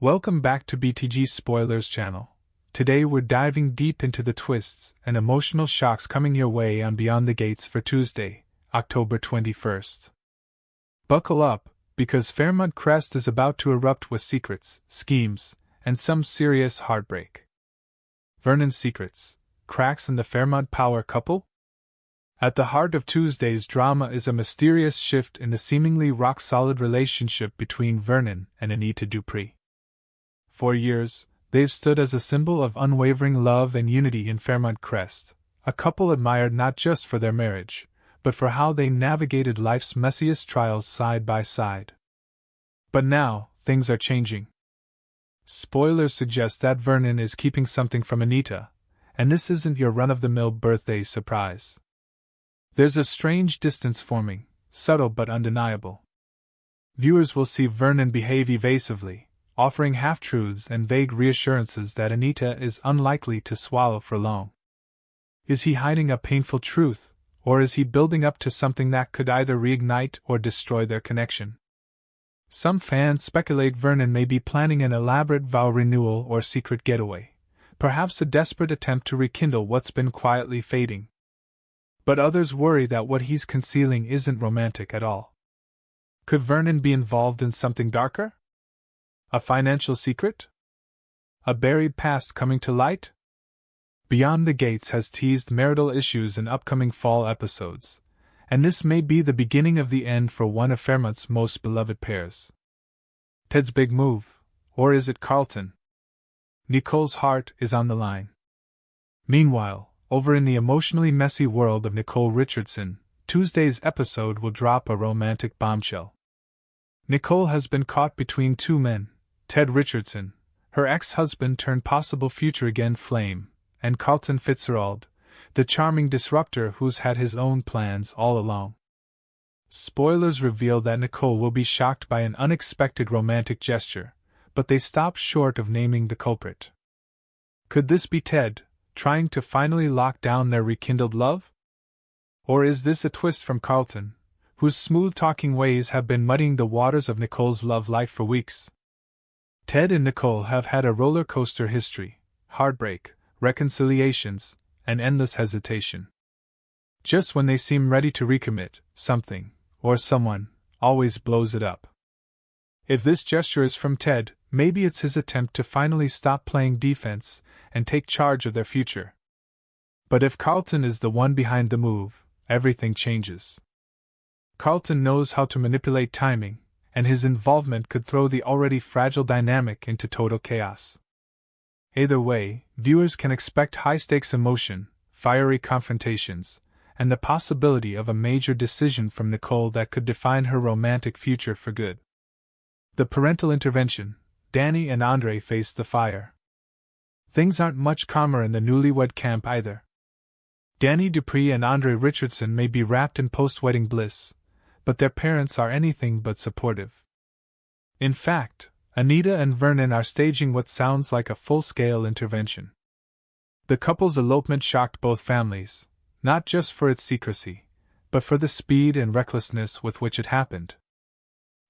Welcome back to BTG Spoilers channel. Today we're diving deep into the twists and emotional shocks coming your way on Beyond the Gates for Tuesday, October 21st. Buckle up, because Fairmont Crest is about to erupt with secrets, schemes, and some serious heartbreak. Vernon's secrets, cracks in the Fairmont power couple? At the heart of Tuesday's drama is a mysterious shift in the seemingly rock-solid relationship between Vernon and Anita Dupree. For years, they've stood as a symbol of unwavering love and unity in Fairmont Crest, a couple admired not just for their marriage, but for how they navigated life's messiest trials side by side. But now, things are changing. Spoilers suggest that Vernon is keeping something from Anita, and this isn't your run-of-the-mill birthday surprise. There's a strange distance forming, subtle but undeniable. Viewers will see Vernon behave evasively, offering half-truths and vague reassurances that Anita is unlikely to swallow for long. Is he hiding a painful truth, or is he building up to something that could either reignite or destroy their connection? Some fans speculate Vernon may be planning an elaborate vow renewal or secret getaway, perhaps a desperate attempt to rekindle what's been quietly fading. But others worry that what he's concealing isn't romantic at all. Could Vernon be involved in something darker? A financial secret? A buried past coming to light? Beyond the Gates has teased marital issues in upcoming fall episodes, and this may be the beginning of the end for one of Fairmont's most beloved pairs. Ted's big move, or is it Carlton? Nicole's heart is on the line. Meanwhile, over in the emotionally messy world of Nicole Richardson, Tuesday's episode will drop a romantic bombshell. Nicole has been caught between two men, Ted Richardson, her ex-husband turned possible future-again flame, and Carlton Fitzgerald, the charming disruptor who's had his own plans all along. Spoilers reveal that Nicole will be shocked by an unexpected romantic gesture, but they stop short of naming the culprit. Could this be Ted, trying to finally lock down their rekindled love? Or is this a twist from Carlton, whose smooth-talking ways have been muddying the waters of Nicole's love life for weeks? Ted and Nicole have had a roller coaster history, heartbreak, reconciliations, and endless hesitation. Just when they seem ready to recommit, something, or someone, always blows it up. If this gesture is from Ted, maybe it's his attempt to finally stop playing defense and take charge of their future. But if Carlton is the one behind the move, everything changes. Carlton knows how to manipulate timing, and his involvement could throw the already fragile dynamic into total chaos. Either way, viewers can expect high-stakes emotion, fiery confrontations, and the possibility of a major decision from Nicole that could define her romantic future for good. The parental intervention. Danny and Andre face the fire. Things aren't much calmer in the newlywed camp either. Danny Dupree and Andre Richardson may be wrapped in post-wedding bliss, but their parents are anything but supportive. In fact, Anita and Vernon are staging what sounds like a full-scale intervention. The couple's elopement shocked both families, not just for its secrecy, but for the speed and recklessness with which it happened.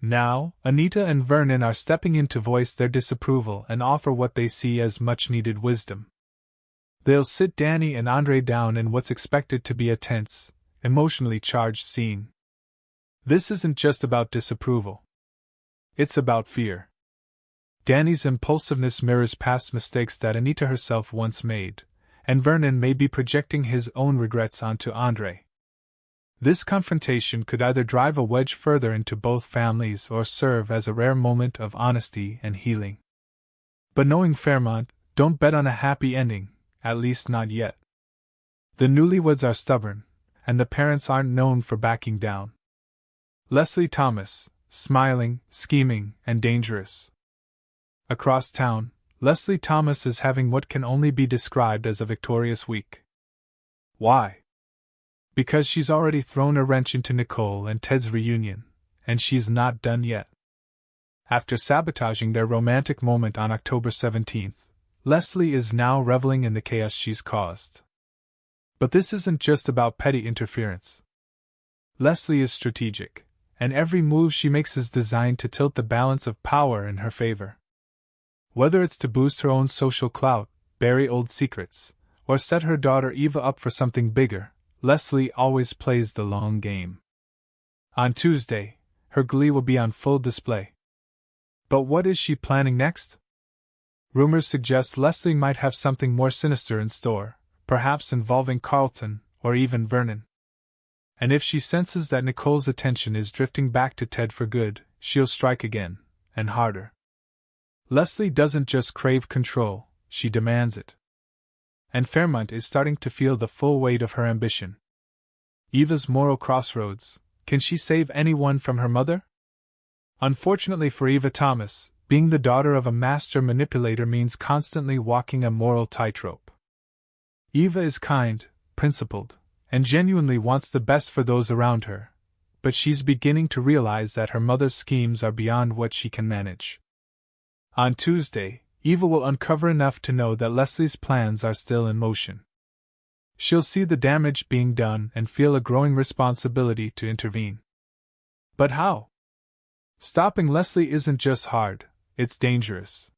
Now, Anita and Vernon are stepping in to voice their disapproval and offer what they see as much-needed wisdom. They'll sit Danny and Andre down in what's expected to be a tense, emotionally charged scene. This isn't just about disapproval. It's about fear. Danny's impulsiveness mirrors past mistakes that Anita herself once made, and Vernon may be projecting his own regrets onto Andre. This confrontation could either drive a wedge further into both families or serve as a rare moment of honesty and healing. But knowing Fairmont, don't bet on a happy ending, at least not yet. The newlyweds are stubborn, and the parents aren't known for backing down. Leslie Thomas, smiling, scheming, and dangerous. Across town, Leslie Thomas is having what can only be described as a victorious week. Why? Because she's already thrown a wrench into Nicole and Ted's reunion, and she's not done yet. After sabotaging their romantic moment on October 17th, Leslie is now reveling in the chaos she's caused. But this isn't just about petty interference. Leslie is strategic, and every move she makes is designed to tilt the balance of power in her favor. Whether it's to boost her own social clout, bury old secrets, or set her daughter Eva up for something bigger, Leslie always plays the long game. On Tuesday, her glee will be on full display. But what is she planning next? Rumors suggest Leslie might have something more sinister in store, perhaps involving Carlton, or even Vernon. And if she senses that Nicole's attention is drifting back to Ted for good, she'll strike again, and harder. Leslie doesn't just crave control, she demands it. And Fairmont is starting to feel the full weight of her ambition. Eva's moral crossroads. Can she save anyone from her mother? Unfortunately for Eva Thomas, being the daughter of a master manipulator means constantly walking a moral tightrope. Eva is kind, principled, and genuinely wants the best for those around her, but she's beginning to realize that her mother's schemes are beyond what she can manage. On Tuesday, Eva will uncover enough to know that Leslie's plans are still in motion. She'll see the damage being done and feel a growing responsibility to intervene. But how? Stopping Leslie isn't just hard, it's dangerous.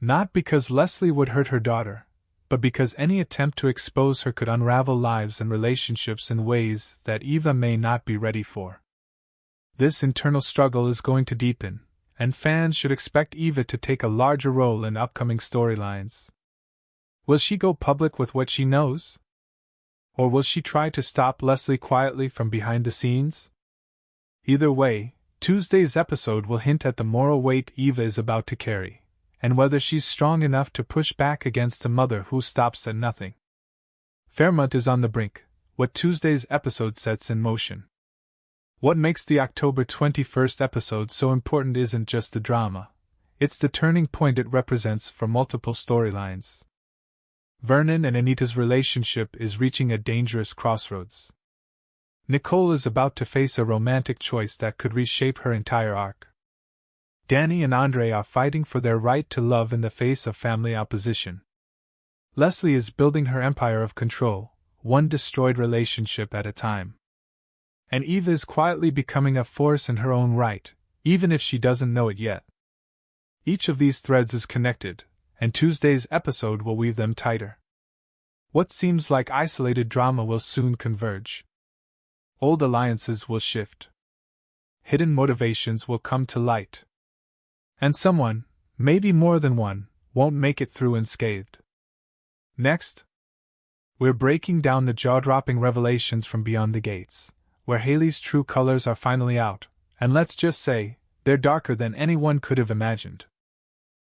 Not because Leslie would hurt her daughter, but because any attempt to expose her could unravel lives and relationships in ways that Eva may not be ready for. This internal struggle is going to deepen, and fans should expect Eva to take a larger role in upcoming storylines. Will she go public with what she knows? Or will she try to stop Leslie quietly from behind the scenes? Either way, Tuesday's episode will hint at the moral weight Eva is about to carry, and whether she's strong enough to push back against a mother who stops at nothing. Fairmont is on the brink, what Tuesday's episode sets in motion. What makes the October 21st episode so important isn't just the drama, it's the turning point it represents for multiple storylines. Vernon and Anita's relationship is reaching a dangerous crossroads. Nicole is about to face a romantic choice that could reshape her entire arc. Danny and Andre are fighting for their right to love in the face of family opposition. Leslie is building her empire of control, one destroyed relationship at a time. And Eva is quietly becoming a force in her own right, even if she doesn't know it yet. Each of these threads is connected, and Tuesday's episode will weave them tighter. What seems like isolated drama will soon converge. Old alliances will shift. Hidden motivations will come to light. And someone, maybe more than one, won't make it through unscathed. Next, we're breaking down the jaw-dropping revelations from Beyond the Gates, where Haley's true colors are finally out, and let's just say, they're darker than anyone could have imagined.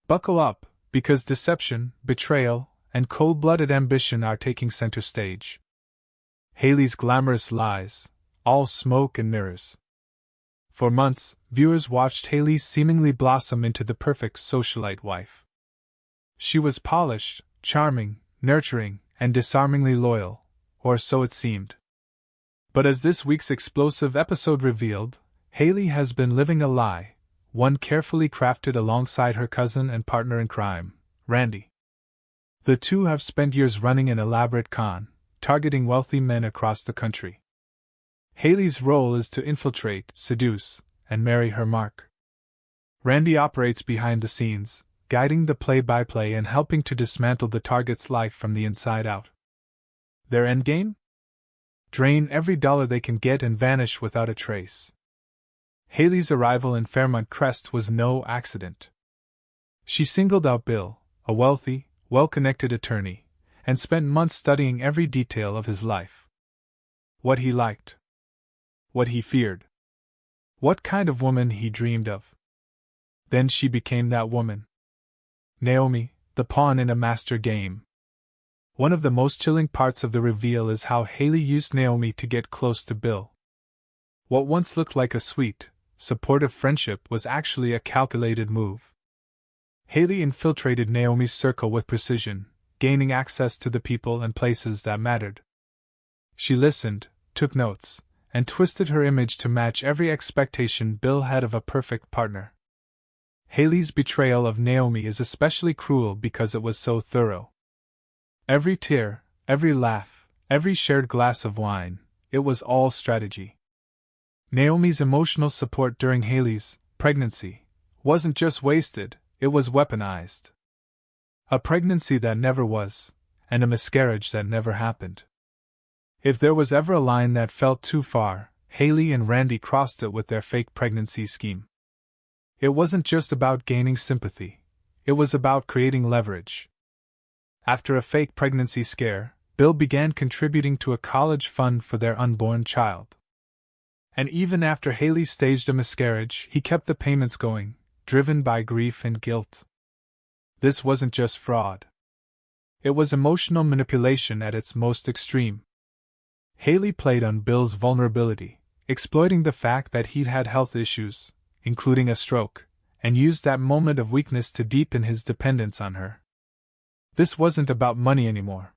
Buckle up, because deception, betrayal, and cold-blooded ambition are taking center stage. Haley's glamorous lies, all smoke and mirrors. For months, viewers watched Haley seemingly blossom into the perfect socialite wife. She was polished, charming, nurturing, and disarmingly loyal, or so it seemed. But as this week's explosive episode revealed, Haley has been living a lie, one carefully crafted alongside her cousin and partner in crime, Randy. The two have spent years running an elaborate con, targeting wealthy men across the country. Haley's role is to infiltrate, seduce, and marry her mark. Randy operates behind the scenes, guiding the play-by-play and helping to dismantle the target's life from the inside out. Their endgame? Drain every dollar they can get and vanish without a trace. Haley's arrival in Fairmont Crest was no accident. She singled out Bill, a wealthy, well-connected attorney, and spent months studying every detail of his life. What he liked. What he feared. What kind of woman he dreamed of. Then she became that woman. Naomi, the pawn in a master game. One of the most chilling parts of the reveal is how Haley used Naomi to get close to Bill. What once looked like a sweet, supportive friendship was actually a calculated move. Haley infiltrated Naomi's circle with precision, gaining access to the people and places that mattered. She listened, took notes, and twisted her image to match every expectation Bill had of a perfect partner. Haley's betrayal of Naomi is especially cruel because it was so thorough. Every tear, every laugh, every shared glass of wine, it was all strategy. Naomi's emotional support during Haley's pregnancy wasn't just wasted, It was weaponized. A pregnancy that never was, and a miscarriage that never happened. If there was ever a line that felt too far, Haley and Randy crossed it with their fake pregnancy scheme. It wasn't just about gaining sympathy. It was about creating leverage. After a fake pregnancy scare, Bill began contributing to a college fund for their unborn child. And even after Haley staged a miscarriage, he kept the payments going, driven by grief and guilt. This wasn't just fraud. It was emotional manipulation at its most extreme. Haley played on Bill's vulnerability, exploiting the fact that he'd had health issues, including a stroke, and used that moment of weakness to deepen his dependence on her. This wasn't about money anymore.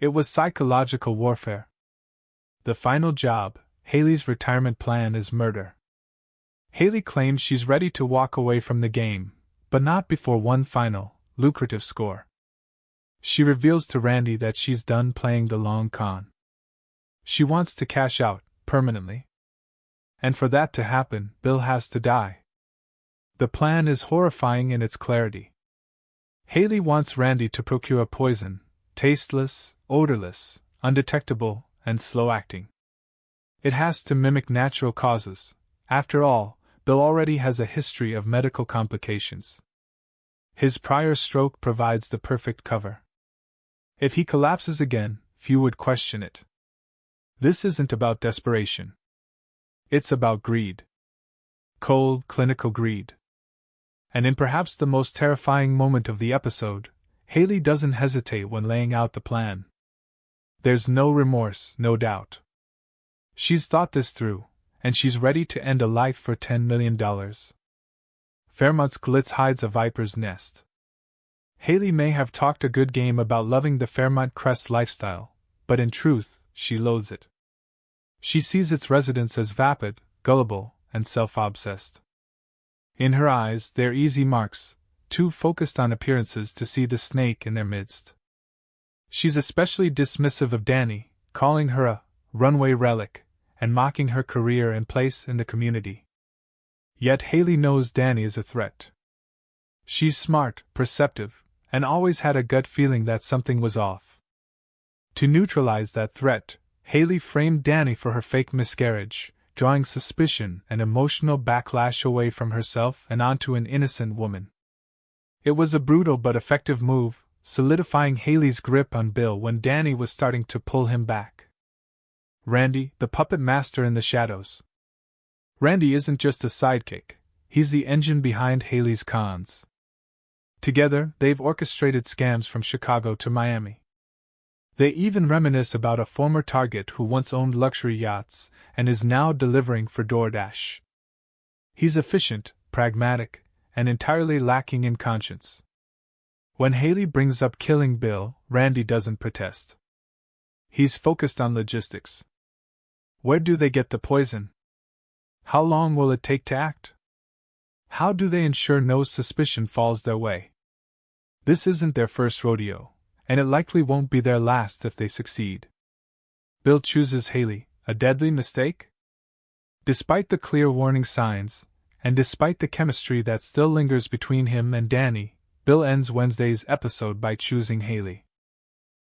It was psychological warfare. The final job, Haley's retirement plan, is murder. Haley claims she's ready to walk away from the game, but not before one final, lucrative score. She reveals to Randy that she's done playing the long con. She wants to cash out, permanently. And for that to happen, Bill has to die. The plan is horrifying in its clarity. Haley wants Randy to procure a poison, tasteless, odorless, undetectable, and slow-acting. It has to mimic natural causes. After all, Bill already has a history of medical complications. His prior stroke provides the perfect cover. If he collapses again, few would question it. This isn't about desperation. It's about greed. Cold, clinical greed. And in perhaps the most terrifying moment of the episode, Haley doesn't hesitate when laying out the plan. There's no remorse, no doubt. She's thought this through, and she's ready to end a life for $10 million. Fairmont's glitz hides a viper's nest. Haley may have talked a good game about loving the Fairmont Crest lifestyle, but in truth, she loathes it. She sees its residents as vapid, gullible, and self-obsessed. In her eyes, they're easy marks, too focused on appearances to see the snake in their midst. She's especially dismissive of Danny, calling her a runway relic, and mocking her career and place in the community. Yet Haley knows Danny is a threat. She's smart, perceptive, and always had a gut feeling that something was off. To neutralize that threat, Haley framed Danny for her fake miscarriage, drawing suspicion and emotional backlash away from herself and onto an innocent woman. It was a brutal but effective move, solidifying Haley's grip on Bill when Danny was starting to pull him back. Randy, the puppet master in the shadows. Randy isn't just a sidekick, he's the engine behind Haley's cons. Together, they've orchestrated scams from Chicago to Miami. They even reminisce about a former target who once owned luxury yachts and is now delivering for DoorDash. He's efficient, pragmatic, and entirely lacking in conscience. When Haley brings up killing Bill, Randy doesn't protest. He's focused on logistics. Where do they get the poison? How long will it take to act? How do they ensure no suspicion falls their way? This isn't their first rodeo, and it likely won't be their last if they succeed. Bill chooses Haley, a deadly mistake? Despite the clear warning signs, and despite the chemistry that still lingers between him and Danny, Bill ends Wednesday's episode by choosing Haley.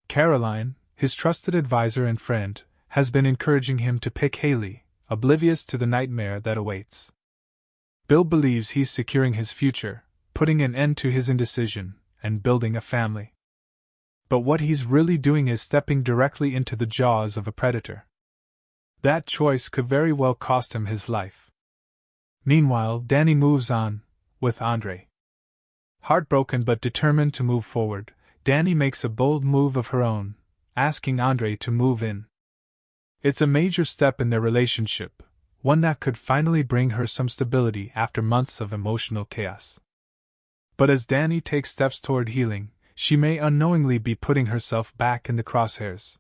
Caroline, his trusted advisor and friend, has been encouraging him to pick Haley, oblivious to the nightmare that awaits. Bill believes he's securing his future, putting an end to his indecision, and building a family. But what he's really doing is stepping directly into the jaws of a predator. That choice could very well cost him his life. Meanwhile, Danny moves on, with Andre. Heartbroken but determined to move forward, Danny makes a bold move of her own, asking Andre to move in. It's a major step in their relationship, one that could finally bring her some stability after months of emotional chaos. But as Danny takes steps toward healing, she may unknowingly be putting herself back in the crosshairs.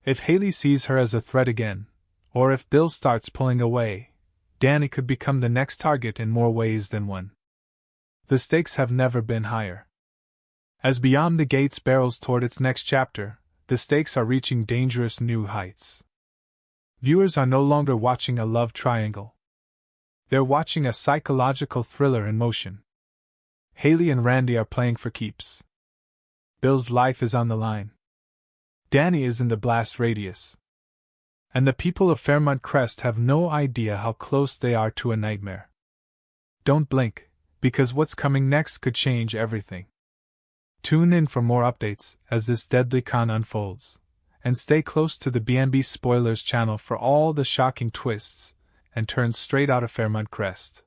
If Haley sees her as a threat again, or if Bill starts pulling away, Danny could become the next target in more ways than one. The stakes have never been higher. As Beyond the Gates barrels toward its next chapter, the stakes are reaching dangerous new heights. Viewers are no longer watching a love triangle. They're watching a psychological thriller in motion. Haley and Randy are playing for keeps. Bill's life is on the line. Danny is in the blast radius. And the people of Fairmont Crest have no idea how close they are to a nightmare. Don't blink, because what's coming next could change everything. Tune in for more updates as this deadly con unfolds, and stay close to the BNB Spoilers channel for all the shocking twists and turns straight out of Fairmont Crest.